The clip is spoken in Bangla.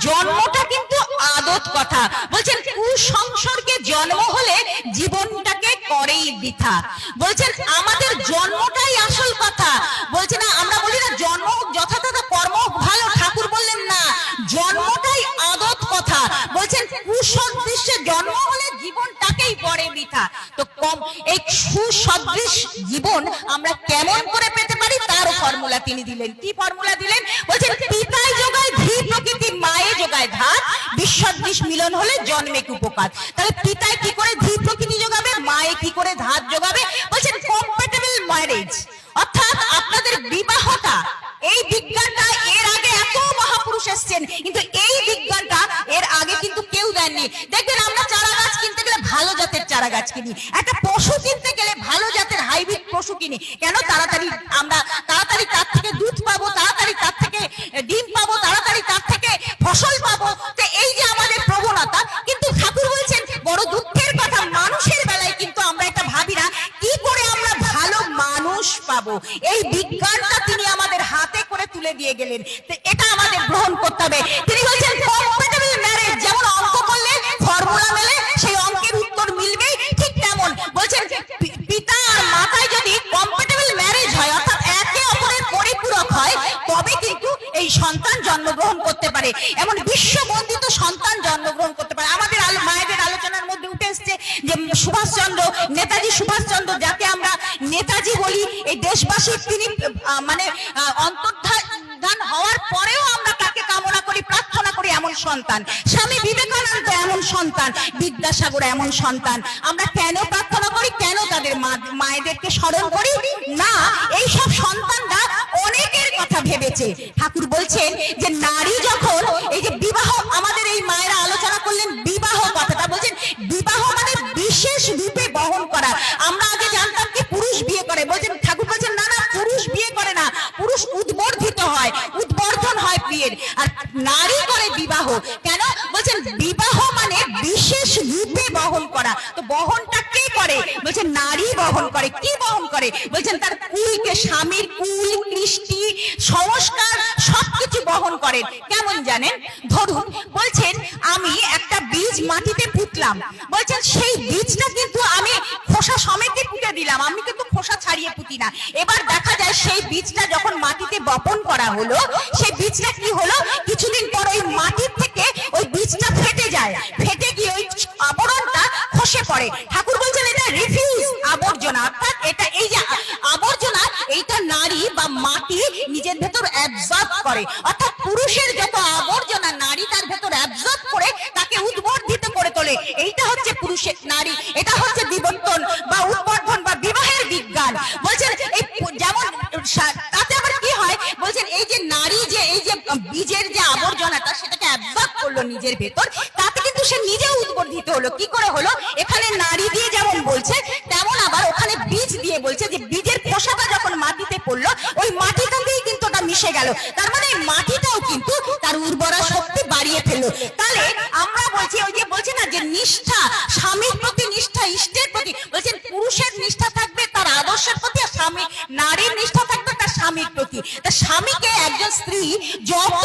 জন্মটা কিন্তু আদত কথা। বলছেন কুসংসর্গে জন্ম হলে জীবনটাকে করেই বৃথা। বলছেন আমাদের জন্মটাই আসল কথা। বলছেন আমরা বলি না জন্ম যথাযথ কর্ম ভালো, ঠাকুর বললেন না, জন্মটাই আদত কথা। বলছেন কুসদৃশ্যে জন্ম হলে জীবনটাকেই গড়ে বৃথা। তো কম এই সুসদৃশ জীবন আমরা কেমন করে পেতে পারি তার ফর্মুলা তিনি দিলেন। কি ফর্মুলা দিলেন? বলছেন পিতায় যোগায় ধী প্রকৃতি, মায়ে যোগায় ধাত, বিসদৃশ মিলন হলে জন্মেক উপকার। তাহলে পিতায় কি করে ধী প্রকৃতি যোগাবে, মায়ে কি করে ধাত যোগাবে? বলছেন কম্প্যাটেবল ম্যারেজ, অর্থাৎ আপনাদের বিবাহটা, এই বিজ্ঞানটা এর আগে এত মহাপুরুষ এসেছেন কিন্তু এই বিজ্ঞানটা এর আগে কিন্তু কেউ দেননি। দেখবেন আমরা চারা গাছ কিনতে গেলে ভালো জাতের চারা গাছ কিনি, একটা পশু কিনতে গেলে ভালো জাতের হাইব্রিড পশু কিনি। কেন? তাড়াতাড়ি আমরা তাড়াতাড়ি তার থেকে দুধ পাবো, তাড়াতাড়ি তার থেকে ডিম পাবো, তাড়াতাড়ি তার থেকে ফসল পাবো। তো এই যে আমাদের প্রবণতা, কিন্তু ঠাকুর বলছেন বড় দুঃখের কথা, মানুষের বেলায় কিন্তু আমরা এটা ভাবি না কি করে আমরা ভালো মানুষ পাবো। এই বিজ্ঞানটা তিনি আমাদের হাতে করে তুলে দিয়ে গেলেন, তো এটা আমাদের গ্রহণ করতে হবে। তিনি বলছেন কম্প্যাটেবল ম্যারেজ, যেমন অঙ্ক করলে ফর্মুলা মেলে সেই অঙ্কের উত্তর মিলবে, ঠিক তেমন বলছেন পিতা আর মাতায় যদি কম্প্যাটেবল ম্যারেজ হয়, অর্থাৎ একে অপরের পরিপূরক হয়, তবে কিন্তু এই সন্তান জন্মগ্রহণ করতে পারে, এমন বিশ্ববন্দিত সন্তান জন্মগ্রহণ করতে পারে। আমাদের মায়েদের আলোচনার মধ্যে উঠে এসছে যে সুভাষচন্দ্র, নেতাজি সুভাষচন্দ্র, যাকে আমরা নেতাজি বলি, এই দেশবাসীর তিনি মানে অন্তর্ধান হওয়ার পরেও আমরা তাকে কামনা করি, প্রার্থনা করি এমন সন্তান। স্বামী বিবেকানন্দ এমন সন্তান, বিদ্যাসাগর এমন সন্তান। আমরা কেন প্রার্থনা করি, কেন তাদের মায়েদেরকে স্মরণ করি না? এই সব সন্তানরা অনেকের কথা ভেবেছে। ঠাকুর বলছেন যে নারী যখন এই যে বিবাহ, আমাদের এই মায়েরা আলোচনা করলেন বিবাহ কথাটা, বলছেন বিবাহ মানে বিশেষ রূপে বহন করা। আমরা আগে জানতাম কি পুরুষ বিয়ে করে, বলছেন ঠাকুর বলছেন না না, পুরুষ বিয়ে করে না, পুরুষ উদ্বর্ধিত হয়, উদ্বর্ধন হয় বিয়ের, আর নারী করে বিবাহ। কেন? বলছেন বিবাহ মানে বিশেষ রূপে বহন করা। তো বহনটা কে করে? বলছেন নারী বহন করে। কি বহন করে? বলছেন তার কুলকে, স্বামীর কুল, কৃষ্টি, সংস্কার সবকিছু বহন করেন। কেমন জানেন? ধরুন বলছেন আমি একটা বীজ মাটিতে পুঁতলাম, বলছেন সেই বীজটা কিন্তু আমি খোসা সমেতে পুঁতে দিলাম, আমি কিন্তু খোসা ছাড়িয়ে পুঁতি না। এবার দেখা যায় সেই বীজটা যখন মাটিতে বপন করা হলো, সেই বীজটা কি হলো, কিছুদিন পর ওই মাটির থেকে ওই বীজটা ফেটে যায়, ফেটে গিয়ে ওই আবরণটা খসে পড়ে। ঠাকুর বলছেন এটা রিফিউজ, আবর্জনা, অর্থাৎ এটা এই যে আবর্জনা, এইটা নারী বা মাটি নিজের ভেতর অ্যাবজর্ব করে, অর্থাৎ পুরুষের যত আবর্জনা নারী তার ভেতর অ্যাবজর্ব করে তাকে উদ্বর্ধিত করে তোলে। এইটা হচ্ছে পুরুষের নারী, এটা হচ্ছে বিবর্তন বা উদ্বর্ধন বা বিবাহের বিজ্ঞান। বলছেন এই যেমন তাতে আবার কি হয়, বলছেন এই যে নারী যে এই যে বীজের যে আবর্জনাটা সেটাকে অ্যাবজর্ব করলো নিজের ভেতর, তাতে কিন্তু সে নিজে উদ্বর্ধিত হলো। কি করে হলো? এখানে নারী দিয়ে যেমন বলছে, তেমন আবার ওখানে বীজ দিয়ে বলছে যে বীজের খোসাটা যখন মাটিতে পড়লো, ওই মাটিটাতেই কিন্তু ওটা মিশে গেল। তার মানে মাটিটাও কিন্তু তার উর্বরা শক্তি বাড়িয়ে ফেললো। তাহলে আমরা বলছি ওই যে বলছে না যে নিষ্ঠা, স্বামীর প্রতি নিষ্ঠা, ইষ্টের প্রতি, বলছেন পুরুষের নিষ্ঠা থাকবে তার আদর্শের প্রতি, আর স্বামী নারীর নিষ্ঠা থাকবে তার স্বামীর প্রতি। তা স্বামীকে একজন স্ত্রী যত